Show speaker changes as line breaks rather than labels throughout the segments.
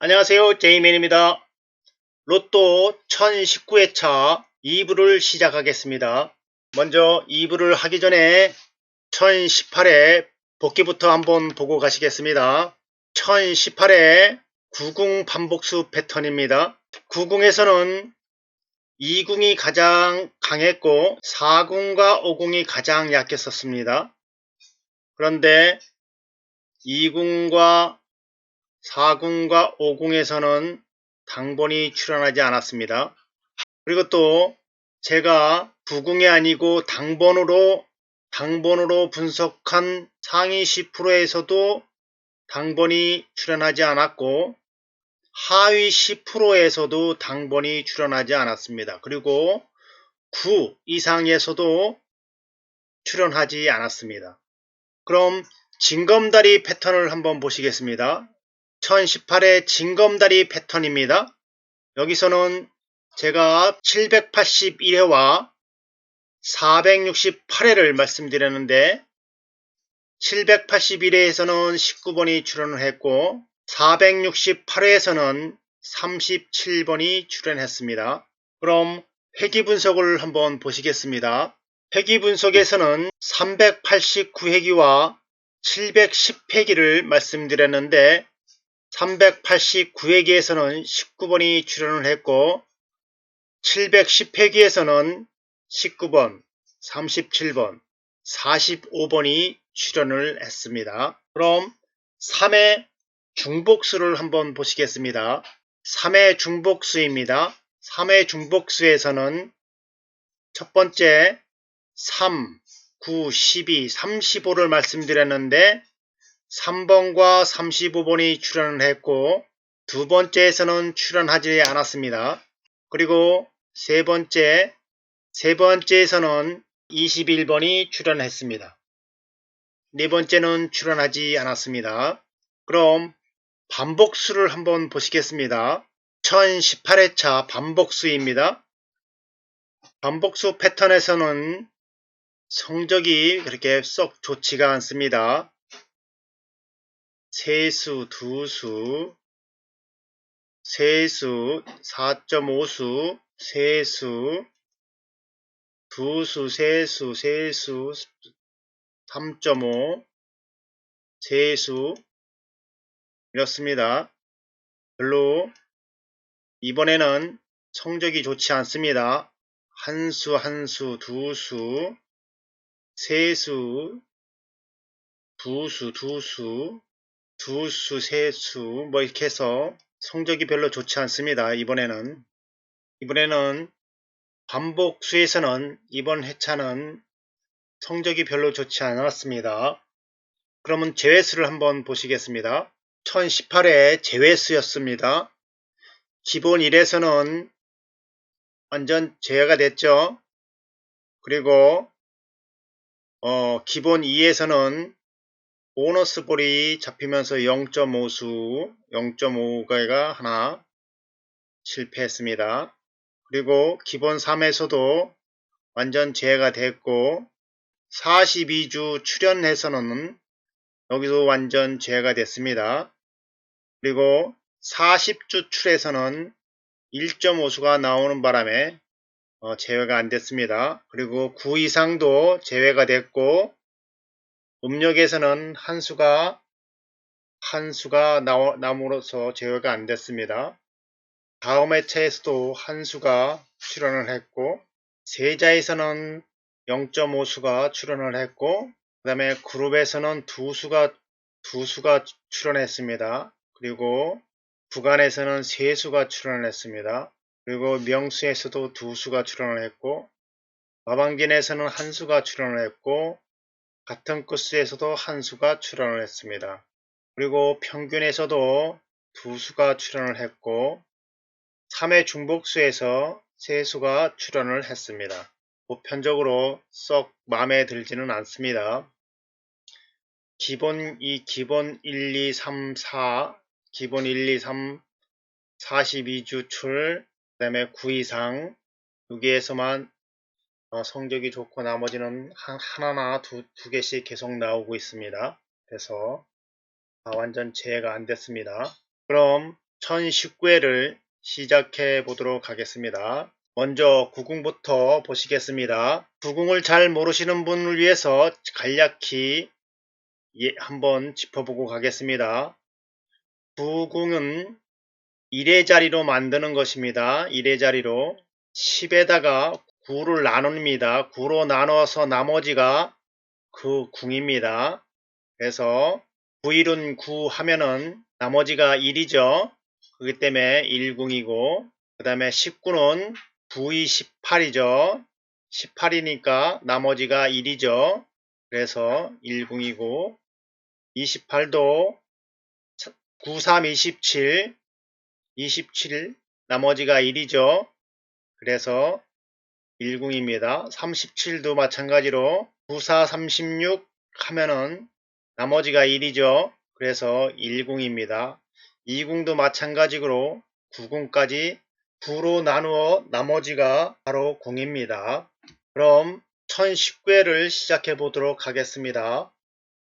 안녕하세요. 제이맨입니다. 로또 1019회차 2부를 시작하겠습니다. 먼저 2부를 하기 전에 1018회 복귀부터 한번 보고 가시겠습니다. 1018회 9궁 반복수 패턴입니다. 9궁에서는 2궁이 가장 강했고 4궁과 5궁이 가장 약했었습니다. 그런데 2궁과 4궁과 5궁에서는 당번이 출현하지 않았습니다. 그리고 또 제가 부궁이 아니고 당번으로 분석한 상위 10%에서도 당번이 출현하지 않았고 하위 10%에서도 당번이 출현하지 않았습니다. 그리고 9 이상에서도 출현하지 않았습니다. 그럼 징검다리 패턴을 한번 보시겠습니다. 1018의 징검다리 패턴입니다. 여기서는 제가 781회와 468회를 말씀드렸는데 781회에서는 19번이 출연을 했고 468회에서는 37번이 출연했습니다. 그럼 회귀 분석을 한번 보시겠습니다. 회귀 분석에서는 389회기와 710회기를 말씀드렸는데 389회기에서는 19번이 출연을 했고 710회기에서는 19번, 37번, 45번이 출연을 했습니다. 그럼 3회 중복수를 한번 보시겠습니다. 3회 중복수입니다. 3회 중복수에서는 첫 번째 3, 9, 12, 35를 말씀드렸는데 3번과 35번이 출연을 했고 두 번째에서는 출연하지 않았습니다. 그리고 세 번째에서는 21번이 출연했습니다. 네 번째는 출연하지 않았습니다. 그럼 반복수를 한번 보시겠습니다. 1018회차 반복수입니다. 반복수 패턴에서는 성적이 그렇게 썩 좋지가 않습니다. 세수, 두수, 세수, 4.5수, 세수, 두수, 세수, 3.5, 세수 이렇습니다. 별로 이번에는 성적이 좋지 않습니다. 한수, 두수, 세수, 두수, 세수 뭐 이렇게 해서 성적이 별로 좋지 않습니다. 이번에는 반복수에서는 이번 회차는 성적이 별로 좋지 않았습니다. 그러면 제외수를 한번 보시겠습니다. 1018회 제외수였습니다. 기본 1에서는 완전 제외가 됐죠. 그리고 기본 2에서는 보너스 볼이 잡히면서 0.5수 0.5가가 하나 실패했습니다. 그리고 기본 3에서도 완전 제외가 됐고 42주 출연해서는 여기도 완전 제외가 됐습니다. 그리고 40주 출에서는 1.5수가 나오는 바람에 제외가 안 됐습니다. 그리고 9 이상도 제외가 됐고 음력에서는 한 수가 남으로써 제외가 안 됐습니다. 다음 회차에서도 한 수가 출연을 했고 세자에서는 0.5수가 출연을 했고 그 다음에 그룹에서는 두 수가 출연했습니다. 그리고 구간에서는 세 수가 출연을 했습니다. 그리고 명수에서도 두 수가 출연을 했고 마방진에서는 한 수가 출연을 했고 같은 코스에서도 한 수가 출연을 했습니다. 그리고 평균에서도 두 수가 출연을 했고 3회 중복수에서 세 수가 출연을 했습니다. 보편적으로 썩 마음에 들지는 않습니다. 기본 1, 2, 3, 4, 기본 1, 2, 3, 42주 출, 그 다음에 9 이상, 여기에서만 성적이 좋고 나머지는 하나나 두 개씩 계속 나오고 있습니다. 그래서 완전 제외가 안 됐습니다. 그럼 1019회를 시작해 보도록 하겠습니다. 먼저 구궁부터 보시겠습니다. 구궁을 잘 모르시는 분을 위해서 간략히 한번 짚어보고 가겠습니다. 구궁은 1의 자리로 만드는 것입니다. 1의 자리로 10에다가 9를 나눕니다. 9로 나눠서 나머지가 그 궁입니다. 그래서 9일은 9 하면은 나머지가 1이죠. 그렇기 때문에 1궁이고, 그 다음에 19는 9이 18이죠. 18이니까 나머지가 1이죠. 그래서 1궁이고, 28도 9, 3, 27, 27 나머지가 1이죠. 그래서 1궁입니다. 37도 마찬가지로 9, 4, 36 하면은 나머지가 1이죠. 그래서 1궁입니다. 2궁도 마찬가지로 9궁까지 9로 나누어 나머지가 바로 궁입니다. 그럼 1019회를 시작해 보도록 하겠습니다.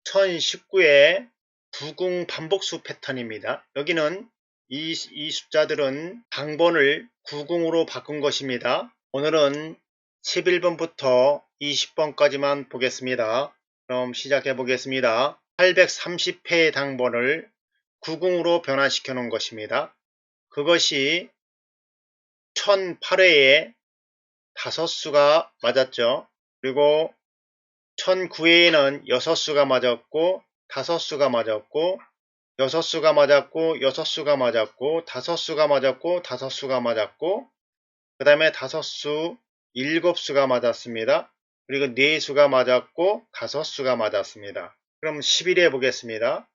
1019회 9궁 반복수 패턴입니다. 여기는 이 숫자들은 당번을 9궁으로 바꾼 것입니다. 오늘은 11번부터 20번까지만 보겠습니다. 그럼 시작해 보겠습니다. 830회의 당번을 9궁으로 변환시켜 놓은 것입니다. 그것이 1008회에 5수가 맞았죠. 그리고 1009회에는 6수가 맞았고 5수가 맞았고 6수가 맞았고 6수가 맞았고 5수가 맞았고 5수가 맞았고 그 다음에 5수 7수가 맞았습니다. 그리고 4수가 맞았고 5수가 맞았습니다. 그럼 11회 보겠습니다.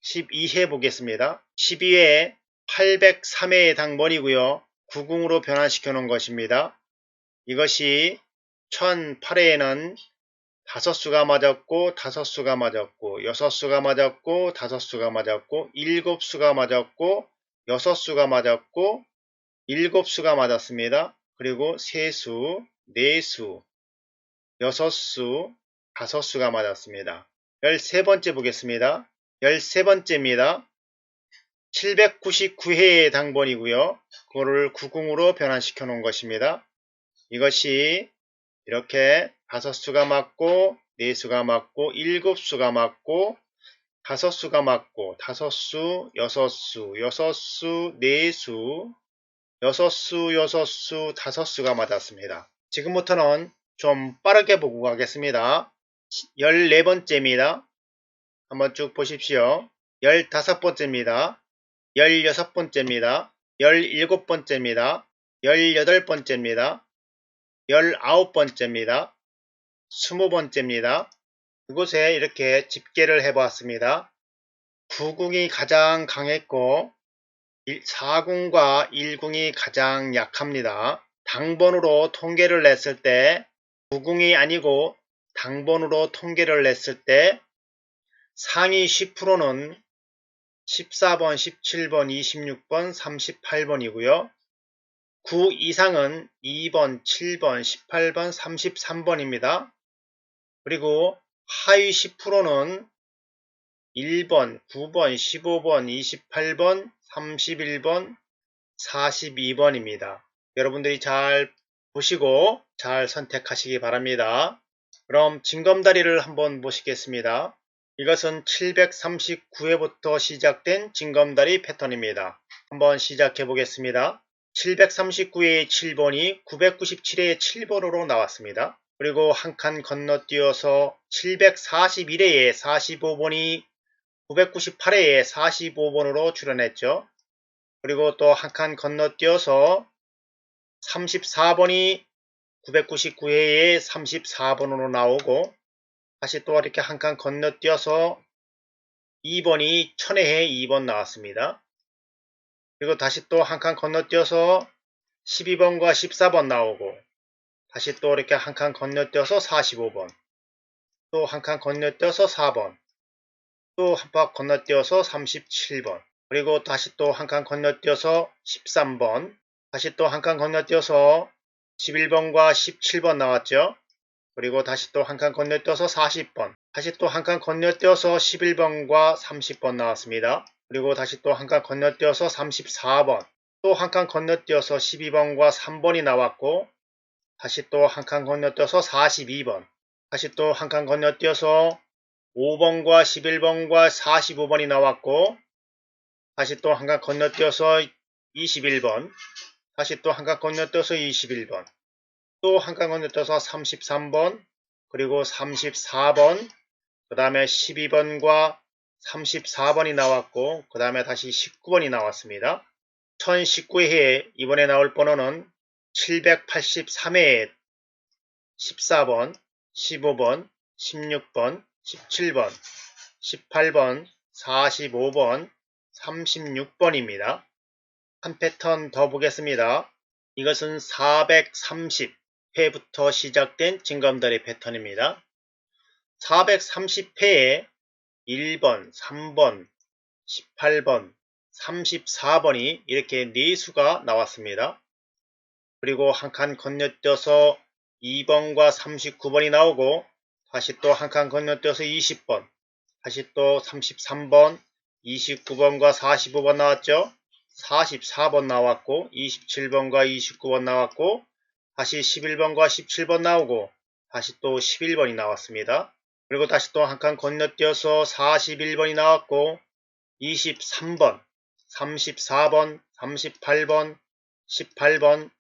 12회 보겠습니다. 12회 803회의 당번이고요. 9궁으로 변환시켜 놓은 것입니다. 이것이 1008회에는 5수가 맞았고 5수가 맞았고 6수가 맞았고 5수가 맞았고 7수가 맞았고 6수가 맞았고 7수가 맞았습니다. 그리고 3수, 4수, 6수, 5수가 맞았습니다. 13번째 보겠습니다. 13번째입니다. 799회의 당번이고요. 그거를 9궁으로 변환시켜 놓은 것입니다. 이것이 이렇게 5수가 맞고 4수가 맞고 7수가 맞고 5수가 맞고 5수, 6수, 6수, 4수, 6수, 6수, 5수가 맞았습니다. 지금부터는 좀 빠르게 보고 가겠습니다. 14번째입니다. 한번 쭉 보십시오. 15번째입니다. 16번째입니다. 17번째입니다. 18번째입니다. 19번째입니다. 20번째입니다. 그곳에 이렇게 집계를 해보았습니다. 9궁이 가장 강했고 4궁과 1궁이 가장 약합니다. 당번으로 통계를 냈을 때 9궁이 아니고 당번으로 통계를 냈을 때 상위 10%는 14번, 17번, 26번, 38번이고요. 9 이상은 2번, 7번, 18번, 33번입니다. 그리고 하위 10%는 1번, 9번, 15번, 28번, 31번, 42번입니다. 여러분들이 잘 보시고 잘 선택하시기 바랍니다. 그럼 징검다리를 한번 보시겠습니다. 이것은 739회부터 시작된 징검다리 패턴입니다. 한번 시작해 보겠습니다. 739회의 7번이 997회의 7번으로 나왔습니다. 그리고 한 칸 건너뛰어서 741회의 45번이 998회의 45번으로 출현했죠. 그리고 또 한 칸 건너뛰어서 34번이 999회의 34번으로 나오고 다시 또 이렇게 한 칸 건너뛰어서 2번이 1000회에 2번 나왔습니다. 그리고 다시 또 한 칸 건너뛰어서 12번과 14번 나오고 다시 또 이렇게 한 칸 건너뛰어서 45번 또 한 칸 건너뛰어서 4번 또 한 칸 건너뛰어서 37번 그리고 다시 또 한 칸 건너뛰어서 13번 다시 또 한 칸 건너뛰어서 11번과 17번 나왔죠. 그리고 다시 또 한 칸 건너뛰어서 40번 다시 또 한 칸 건너뛰어서 11번과 30번 나왔습니다. 그리고 다시 또 한 칸 건너뛰어서 34번, 또 한 칸 건너뛰어서 12번과 3번이 나왔고, 다시 또 한 칸 건너뛰어서 42번, 다시 또 한 칸 건너뛰어서 5번과 11번과 45번이 나왔고, 다시 또 한 칸 건너뛰어서 21번, 다시 또 한 칸 건너뛰어서 21번, 또 한 칸 건너뛰어서 33번, 그리고 34번, 그 다음에 12번과 34번이 나왔고, 그 다음에 다시 19번이 나왔습니다. 1019회에 이번에 나올 번호는 783회에 14번, 15번, 16번, 17번, 18번, 45번, 36번입니다. 한 패턴 더 보겠습니다. 이것은 430회부터 시작된 징검다리 패턴입니다. 430회에 1번, 3번, 18번, 34번이 이렇게 4수가 나왔습니다. 그리고 한 칸 건너뛰어서 2번과 39번이 나오고, 다시 또 한 칸 건너뛰어서 20번, 다시 또 33번, 29번과 45번 나왔죠. 44번 나왔고, 27번과 29번 나왔고, 다시 11번과 17번 나오고, 다시 또 11번이 나왔습니다. 그리고 다시 또 한 칸 건너뛰어서 41번이 나왔고, 23번, 34번, 38번, 18번,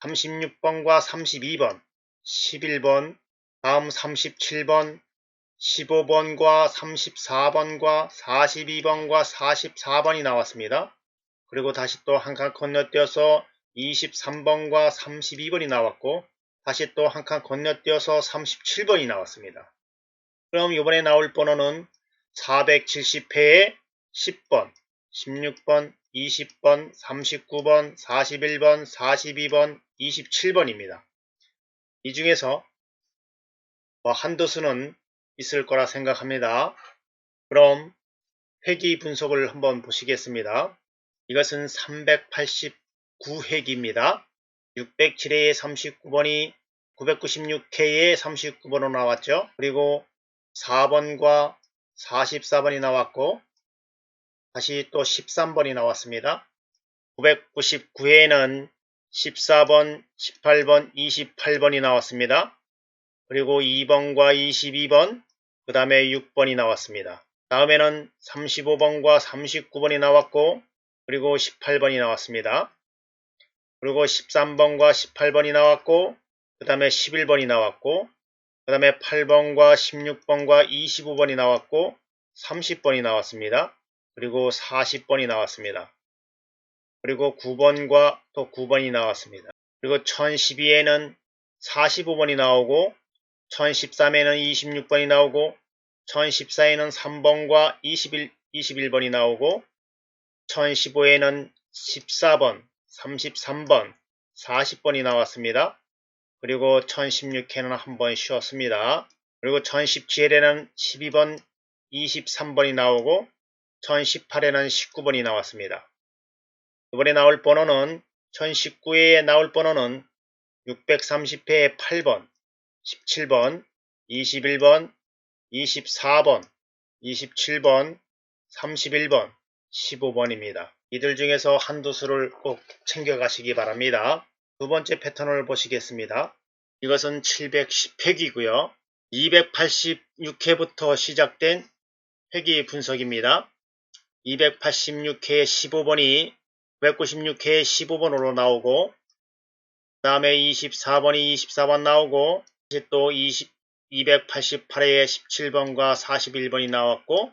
36번과 32번, 11번, 다음 37번, 15번과 34번과 42번과 44번이 나왔습니다. 그리고 다시 또 한 칸 건너뛰어서 23번과 32번이 나왔고, 다시 또 한 칸 건너뛰어서 37번이 나왔습니다. 그럼 이번에 나올 번호는 470회에 10번, 16번, 20번, 39번, 41번, 42번, 27번입니다. 이 중에서 한두 수는 있을 거라 생각합니다. 그럼 회기 분석을 한번 보시겠습니다. 이것은 389회기입니다. 607회에 39번이 996회에 39번으로 나왔죠. 그리고 4번과 44번이 나왔고, 다시 또 13번이 나왔습니다. 999회에는 14번, 18번, 28번이 나왔습니다. 그리고 2번과 22번, 그 다음에 6번이 나왔습니다. 다음에는 35번과 39번이 나왔고, 그리고 18번이 나왔습니다. 그리고 13번과 18번이 나왔고, 그 다음에 11번이 나왔고, 그 다음에 8번과 16번과 25번이 나왔고, 30번이 나왔습니다. 그리고 40번이 나왔습니다. 그리고 9번과 또 9번이 나왔습니다. 그리고 1012에는 45번이 나오고, 1013에는 26번이 나오고, 1014에는 3번과 21번이 나오고, 1015에는 14번, 33번, 40번이 나왔습니다. 그리고 1016회는 한 번 쉬었습니다. 그리고 1017회에는 12번, 23번이 나오고, 1018회는 19번이 나왔습니다. 이번에 나올 번호는 1019회에 나올 번호는 630회에 8번, 17번, 21번, 24번, 27번, 31번, 15번입니다. 이들 중에서 한두 수를 꼭 챙겨가시기 바랍니다. 두 번째 패턴을 보시겠습니다. 이것은 710회기고요. 286회부터 시작된 회기 분석입니다. 286회에 15번이 996회에 15번으로 나오고, 그 다음에 24번이 24번 나오고, 또 288회에 17번과 41번이 나왔고,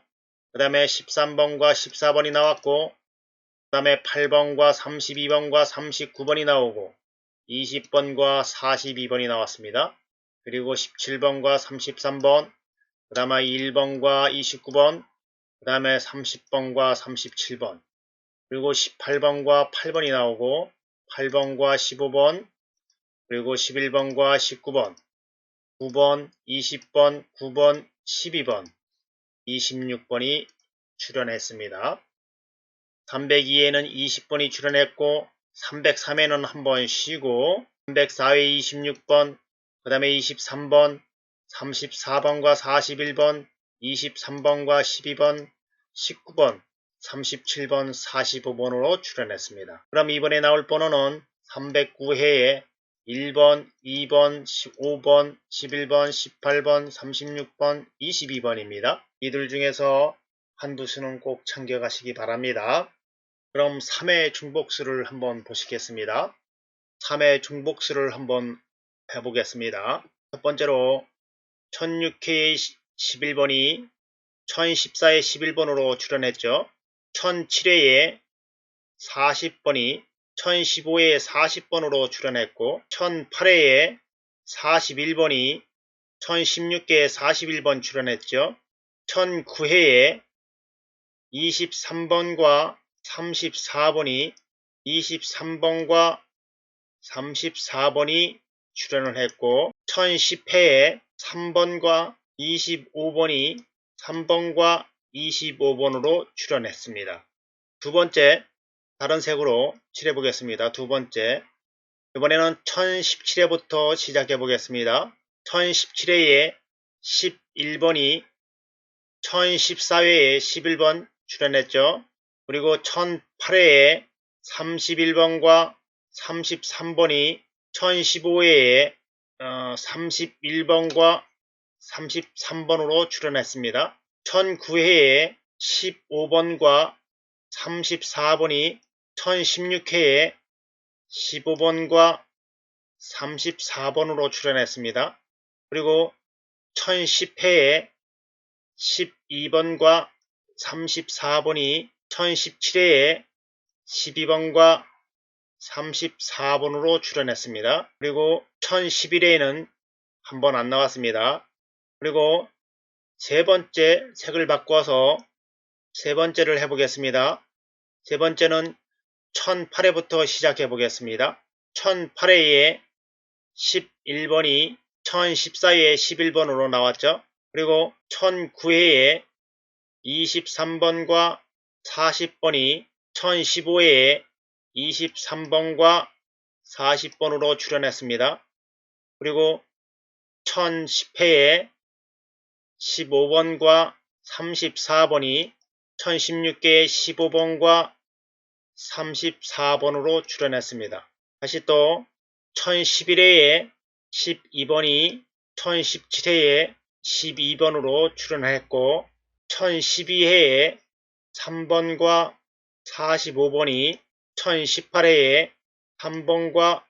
그 다음에 13번과 14번이 나왔고, 그 다음에 8번과 32번과 39번이 나오고, 20번과 42번이 나왔습니다. 그리고 17번과 33번, 그 다음에 1번과 29번, 그 다음에 30번과 37번, 그리고 18번과 8번이 나오고, 8번과 15번, 그리고 11번과 19번, 9번, 20번, 9번, 12번, 26번이 출연했습니다. 302에는 20번이 출연했고, 303에는 한 번 쉬고, 304회 26번, 그 다음에 23번, 34번과 41번, 23번과 12번, 19번, 37번, 45번으로 출연했습니다. 그럼 이번에 나올 번호는 309회에 1번, 2번, 15번, 11번, 18번, 36번, 22번입니다. 이들 중에서 한두 수는 꼭 챙겨가시기 바랍니다. 그럼 3회 중복수를 한번 보시겠습니다. 3회 중복수를 한번 해보겠습니다. 첫 번째로 1006회의 11번이 1014의 11번으로 출연했죠. 1007회에 40번이 1015의 40번으로 출연했고 1008회에 41번이 1016의 41번 출연했죠. 1009회에 23번과 34번이 23번과 34번이 출연을 했고 1010회에 3번과 25번이 3번과 25번으로 출연했습니다. 두 번째 다른 색으로 칠해 보겠습니다. 두 번째 이번에는 1017회부터 시작해 보겠습니다. 1017회에 11번이 1014회에 11번 출연했죠. 그리고 1008회에 31번과 33번이 1015회에 31번과 33번으로 출연했습니다. 1009회에 15번과 34번이 1016회에 15번과 34번으로 출연했습니다. 그리고 1010회에 12번과 34번이 1017회에 12번과 34번으로 출연했습니다. 그리고 1011회에는 한 번 안 나왔습니다. 그리고 세 번째 색을 바꿔서 세 번째를 해보겠습니다. 세 번째는 1008회부터 시작해 보겠습니다. 1008회에 11번이 1014회에 11번으로 나왔죠. 그리고 1009회에 23번과 40번이 1015회에 23번과 40번으로 출연했습니다. 그리고 1010회에 15번과 34번이 1016회에 15번과 34번으로 출연했습니다. 다시 또 1011회에 12번이 1017회에 12번으로 출연했고 1012회에 3번과 45번이 1018회에 3번과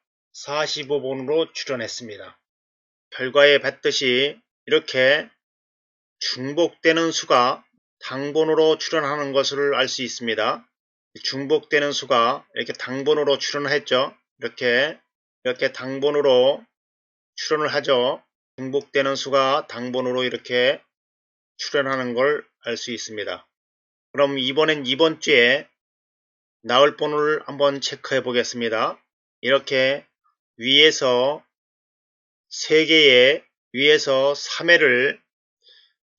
45번으로 출연했습니다. 결과에 봤듯이 이렇게 중복되는 수가 당번으로 출연하는 것을 알 수 있습니다. 중복되는 수가 이렇게 당번으로 출연을 했죠. 이렇게 당번으로 출연을 하죠. 중복되는 수가 당번으로 이렇게 출연하는 걸 알 수 있습니다. 그럼 이번엔 이번 주에 나올 번호를 한번 체크해 보겠습니다. 이렇게 위에서 3개의 위에서 3회를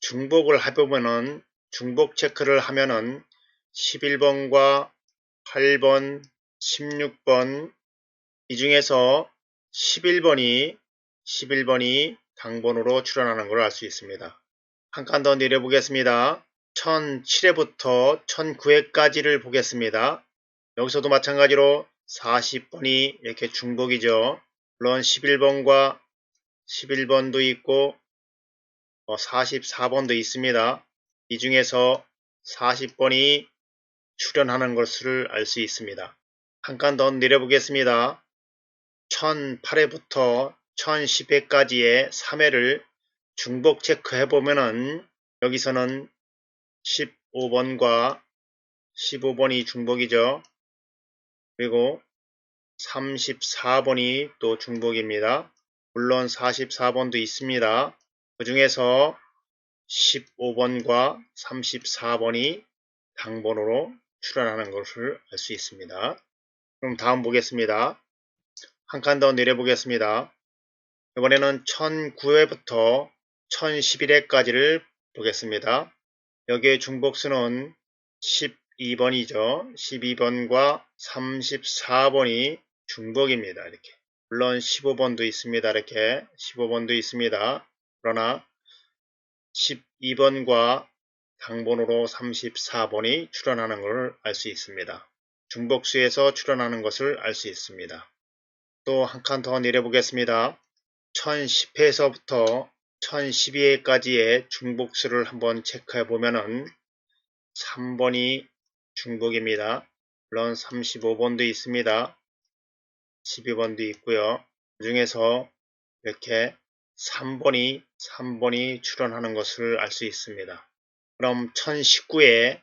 중복을 해보면은 중복 체크를 하면은 11번과 8번, 16번 이 중에서 11번이 당번으로 출연하는 걸 알 수 있습니다. 한 칸 더 내려보겠습니다. 1007회부터 1009회까지를 보겠습니다. 여기서도 마찬가지로 40번이 이렇게 중복이죠. 물론 11번과 11번도 있고 44번도 있습니다. 이 중에서 40번이 출연하는 것을 알 수 있습니다. 한 칸 더 내려보겠습니다. 1008회부터 1010회까지의 3회를 중복 체크해 보면은 여기서는 15번과 15번이 중복이죠. 그리고 34번이 또 중복입니다. 물론 44번도 있습니다. 그 중에서 15번과 34번이 당번으로 출연하는 것을 알 수 있습니다. 그럼 다음 보겠습니다. 한 칸 더 내려보겠습니다. 이번에는 1009회부터 1011회까지를 보겠습니다. 여기에 중복수는 12번이죠. 12번과 34번이 중복입니다. 이렇게. 물론 15번도 있습니다. 이렇게 15번도 있습니다. 그러나 12번과 당번호로 34번이 출현하는 것을 알 수 있습니다. 중복수에서 출현하는 것을 알 수 있습니다. 또 한 칸 더 내려보겠습니다. 1010회에서부터 1012회까지의 중복수를 한번 체크해 보면은 3번이 중복입니다. 물론 35번도 있습니다. 12번도 있고요. 그 중에서 이렇게 3번이 출현하는 것을 알 수 있습니다. 그럼 1019회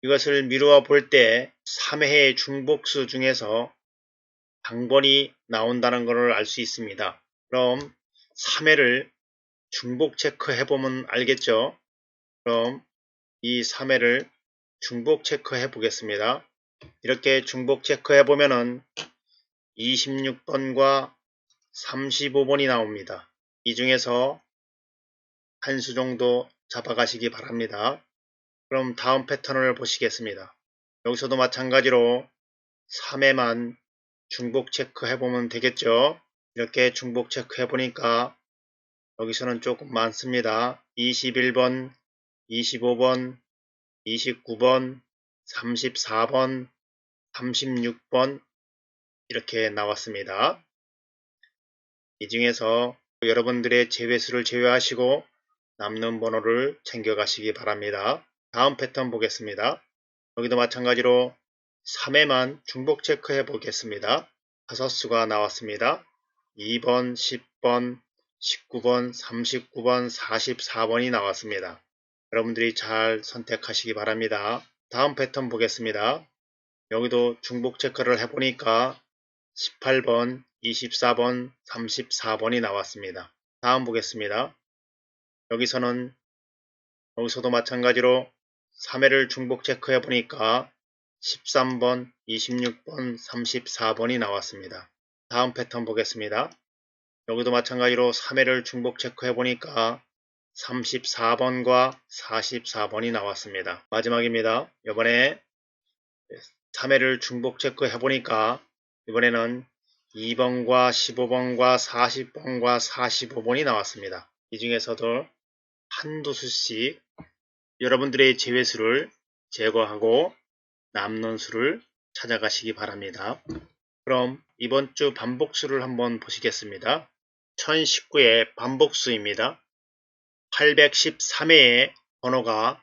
이것을 미루어 볼 때 3회의 중복수 중에서 당번이 나온다는 것을 알 수 있습니다. 그럼 3회를 중복 체크해 보면 알겠죠? 그럼 이 3회를 중복 체크해 보겠습니다. 이렇게 중복 체크해 보면은 26번과 35번이 나옵니다. 이 중에서 한 수 정도 잡아가시기 바랍니다. 그럼 다음 패턴을 보시겠습니다. 여기서도 마찬가지로 3회만 중복 체크해 보면 되겠죠. 이렇게 중복 체크해 보니까 여기서는 조금 많습니다. 21번, 25번, 29번, 34번, 36번 이렇게 나왔습니다. 이 중에서 여러분들의 제외수를 제외하시고 남는 번호를 챙겨가시기 바랍니다. 다음 패턴 보겠습니다. 여기도 마찬가지로 3회만 중복 체크해 보겠습니다. 5수가 나왔습니다. 2번, 10번, 19번, 39번, 44번이 나왔습니다. 여러분들이 잘 선택하시기 바랍니다. 다음 패턴 보겠습니다. 여기도 중복 체크를 해보니까 18번, 24번, 34번이 나왔습니다. 다음 보겠습니다. 여기서도 마찬가지로 3회를 중복 체크해 보니까 13번, 26번, 34번이 나왔습니다. 다음 패턴 보겠습니다. 여기도 마찬가지로 3회를 중복 체크해 보니까 34번과 44번이 나왔습니다. 마지막입니다. 이번에 3회를 중복 체크해 보니까 이번에는 2번과 15번과 40번과 45번이 나왔습니다. 이 중에서도 한두 수씩 여러분들의 제외수를 제거하고 남는 수를 찾아가시기 바랍니다. 그럼 이번 주 반복수를 한번 보시겠습니다. 1019의 반복수입니다. 813회의 번호가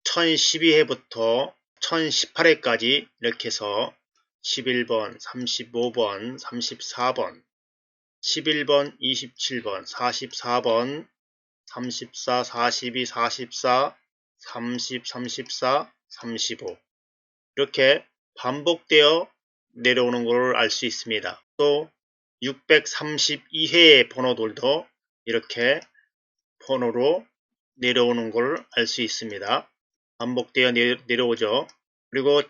1012회부터 1018회까지 이렇게 해서 11번, 35번, 34번, 11번, 27번, 44번, 34, 42, 44, 30, 34, 35 이렇게 반복되어 내려오는 것을 알 수 있습니다. 또 632회의 번호들도 이렇게 번호로 내려오는 것을 알 수 있습니다. 반복되어 내려오죠. 그리고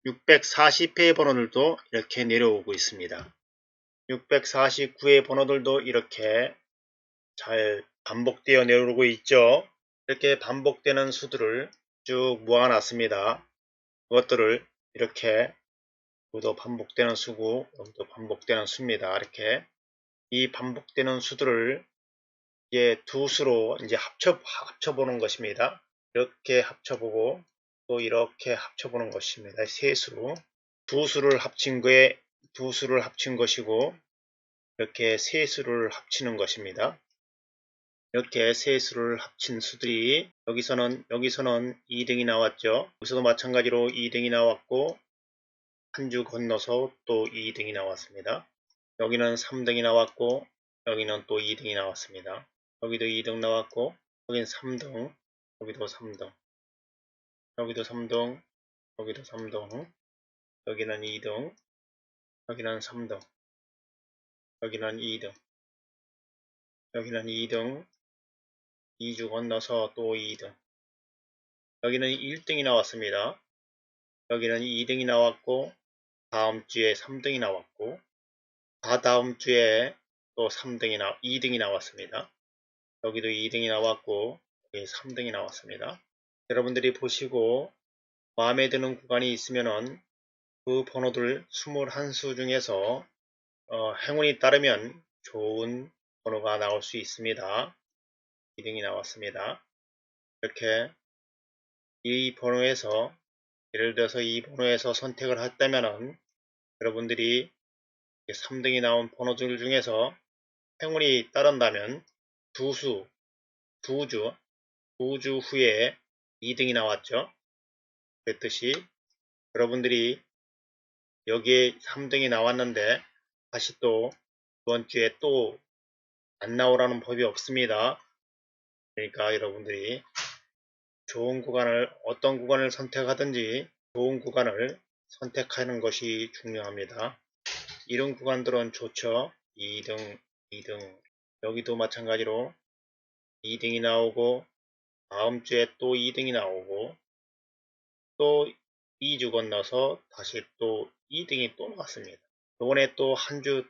640회의 번호들도 이렇게 내려오고 있습니다. 649회 번호들도 이렇게 잘 반복되어 내려오고 있죠. 이렇게 반복되는 수들을 쭉 모아놨습니다. 그것들을 이렇게 여기도 반복되는 수고 여기도 반복되는 수입니다. 이렇게 이 반복되는 수들을 이제 두 수로 이제 합쳐보는 것입니다. 이렇게 합쳐보고 또 이렇게 합쳐보는 것입니다. 세 수, 두 수를 합친 것이고 이렇게 세 수를 합치는 것입니다. 이렇게 세 수를 합친 수들이 여기서는 2등이 나왔죠. 여기서도 마찬가지로 2등이 나왔고 한 주 건너서 또 2등이 나왔습니다. 여기는 3등이 나왔고 여기는 또 2등이 나왔습니다. 여기도 2등 나왔고 여기는 3등, 여기도 3등, 여기도 3등, 여기도 3등, 여기는 2등, 여기는 3등, 여기는 2등, 여기는 2등, 2주 건너서 또 2등, 여기는 1등이 나왔습니다. 여기는 2등이 나왔고 다음 주에 3등이 나왔고 다다음 주에 또 2등이 나왔습니다. 여기도 2등이 나왔고 여기 3등이 나왔습니다. 여러분들이 보시고 마음에 드는 구간이 있으면은 그 번호들 21수 중에서 행운이 따르면 좋은 번호가 나올 수 있습니다. 2등이 나왔습니다. 이렇게 이 번호에서 예를 들어서 이 번호에서 선택을 했다면은 여러분들이 3등이 나온 번호들 중에서 행운이 따른다면 두주 후에 2등이 나왔죠. 그랬듯이 여러분들이 여기에 3등이 나왔는데 다시 또 이번 주에 또 안 나오라는 법이 없습니다. 그러니까 여러분들이 좋은 구간을 어떤 구간을 선택하든지 좋은 구간을 선택하는 것이 중요합니다. 이런 구간들은 좋죠. 2등, 2등. 여기도 마찬가지로 2등이 나오고 다음 주에 또 2등이 나오고 또 2주 건너서 다시 또 2등이 또 나왔습니다. 이번에 또 한 주,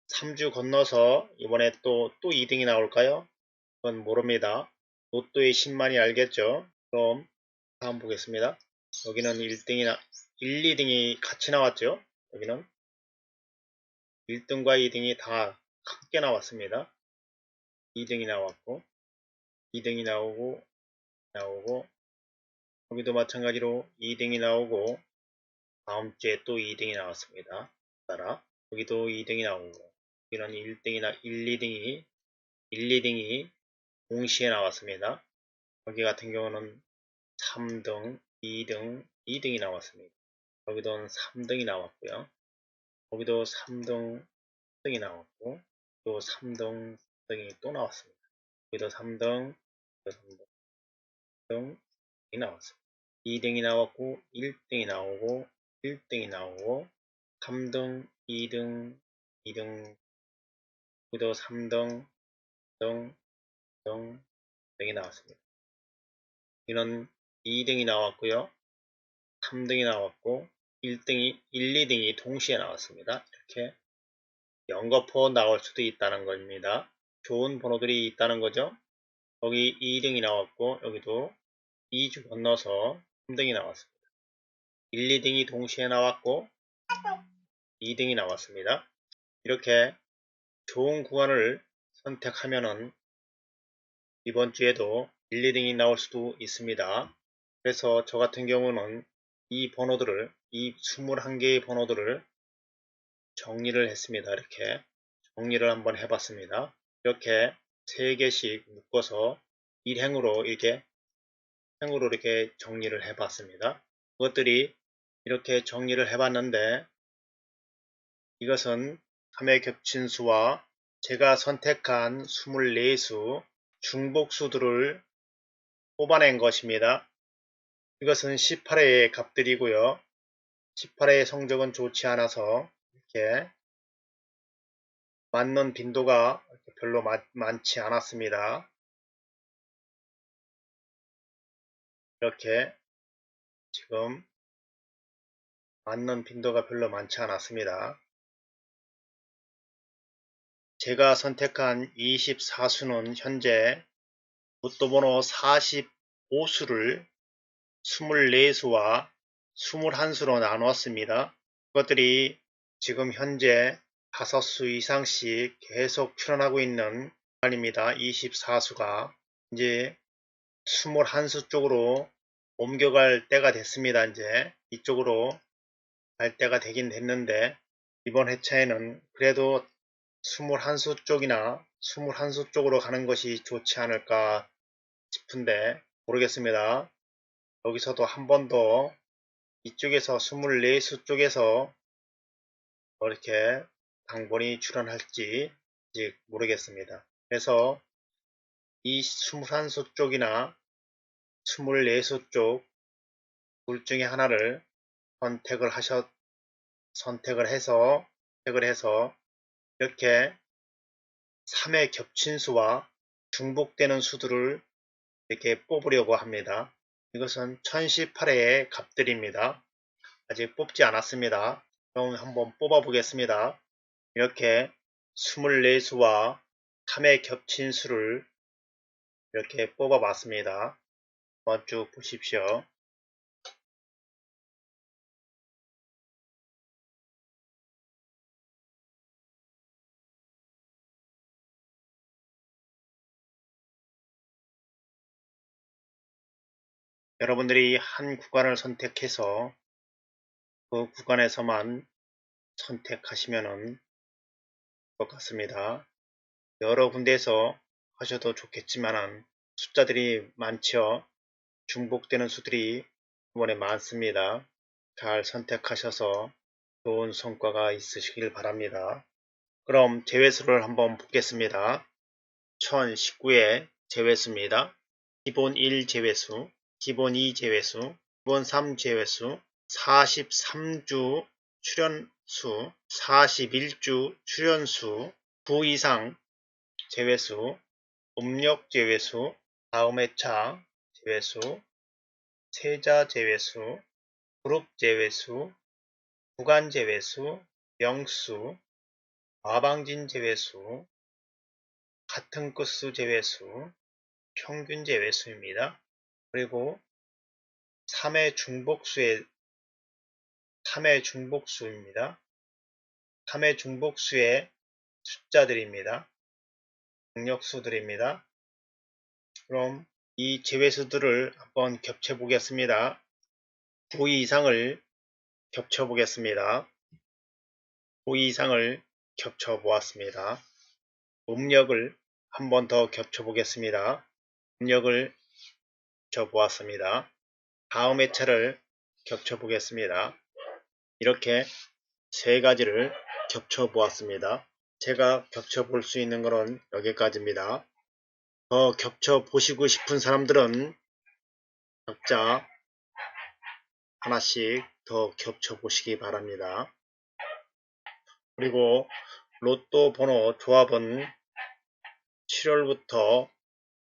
3주 건너서 이번에 또 2등이 나올까요? 그건 모릅니다. 로또의 신만이 알겠죠? 그럼 다음 보겠습니다. 여기는 1등이나 1, 2등이 같이 나왔죠? 여기는 1등과 2등이 다 함께 나왔습니다. 2등이 나왔고 2등이 나오고 여기도 마찬가지로 2등이 나오고 다음 주에 또 2등이 나왔습니다. 따라 여기도 2등이 나오고 여기는 1, 2등이 동시에 나왔습니다. 여기 같은 경우는 3등, 2등, 2등이 나왔습니다. 여기도 3등이 나왔고요. 여기도 3등, 등이 나왔고 또 3등, 등이 또 나왔습니다. 여기도 3등, 또 3등, 등이 나왔습니다. 2등이 나왔고 1등이 나오고 1등이 나오고 3등, 2등, 2등, 여기도 3등, 등, 등이 나왔습니다. 이는 2등이 나왔고요. 3등이 나왔고 1등이 1, 2등이 동시에 나왔습니다. 이렇게 연거푸 나올 수도 있다는 겁니다. 좋은 번호들이 있다는 거죠. 여기 2등이 나왔고 여기도 2주 건너서 3등이 나왔습니다. 1, 2등이 동시에 나왔고 2등이 나왔습니다. 이렇게 좋은 구간을 선택하면은 이번 주에도 1, 2등이 나올 수도 있습니다. 그래서 저 같은 경우는 이 번호들을, 이 21개의 번호들을 정리를 했습니다. 이렇게 정리를 한번 해봤습니다. 이렇게 3개씩 묶어서 1행으로 이렇게 정리를 해봤습니다. 그것들이 이렇게 정리를 해봤는데 이것은 3의 겹친 수와 제가 선택한 24수 중복수들을 뽑아낸 것입니다. 이것은 18회의 값들이고요. 18회의 성적은 좋지 않아서 이렇게 맞는 빈도가 별로 많지 않았습니다. 이렇게 지금 맞는 빈도가 별로 많지 않았습니다. 제가 선택한 24수는 현재 로또 번호 45수를 24수와 21수로 나누었습니다. 그것들이 지금 현재 5수 이상씩 계속 출현하고 있는 구간입니다. 24수가 이제 21수 쪽으로 옮겨갈 때가 됐습니다. 이제 이쪽으로 갈 때가 되긴 됐는데 이번 회차에는 그래도 21수 쪽이나 21수 쪽으로 가는 것이 좋지 않을까 싶은데 모르겠습니다. 여기서도 한 번 더 이쪽에서 24수 쪽에서 이렇게 당번이 출현할지 모르겠습니다. 그래서 이 21수 쪽이나 24수 쪽 둘 중에 하나를 선택을 해서 이렇게 3의 겹친 수와 중복되는 수들을 이렇게 뽑으려고 합니다. 이것은 1018회의 값들입니다. 아직 뽑지 않았습니다. 그럼 한번 뽑아 보겠습니다. 이렇게 24수와 3의 겹친 수를 이렇게 뽑아 봤습니다. 한번 쭉 보십시오. 여러분들이 한 구간을 선택해서 그 구간에서만 선택하시면 것 같습니다. 여러 군데에서 하셔도 좋겠지만 숫자들이 많죠. 중복되는 수들이 이번에 많습니다. 잘 선택하셔서 좋은 성과가 있으시길 바랍니다. 그럼 제외수를 한번 보겠습니다. 1019의 제외수입니다. 기본 1 제외수, 기본 2 제외수, 기본 3 제외수, 43주 출연수, 41주 출연수, 9 이상 제외수, 음력 제외수, 다음 회차 제외수, 세자 제외수, 그룹 제외수, 구간 제외수, 명수, 와방진 제외수, 같은 끝수 제외수, 평균 제외수입니다. 그리고 3회 중복수입니다. 3회 중복수의 숫자들입니다. 능력수들입니다. 그럼 이 제외수들을 한번 겹쳐 보겠습니다. 9 이상을 겹쳐 보겠습니다. 9 이상을 겹쳐 보았습니다. 음력을 한 번 더 겹쳐 보겠습니다. 음력을 겹쳐 보았습니다. 다음 회차를 겹쳐 보겠습니다. 이렇게 세 가지를 겹쳐 보았습니다. 제가 겹쳐 볼 수 있는 것은 여기까지입니다. 더 겹쳐 보시고 싶은 사람들은 각자 하나씩 더 겹쳐 보시기 바랍니다. 그리고 로또 번호 조합은 7월부터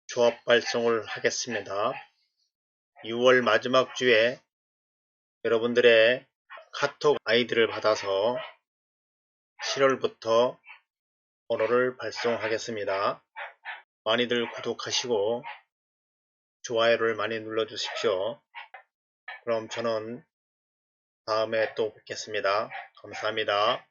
조합 발송을 하겠습니다. 6월 마지막 주에 여러분들의 카톡 아이디를 받아서 7월부터 번호를 발송하겠습니다. 많이들 구독하시고 좋아요를 많이 눌러주십시오. 그럼 저는 다음에 또 뵙겠습니다. 감사합니다.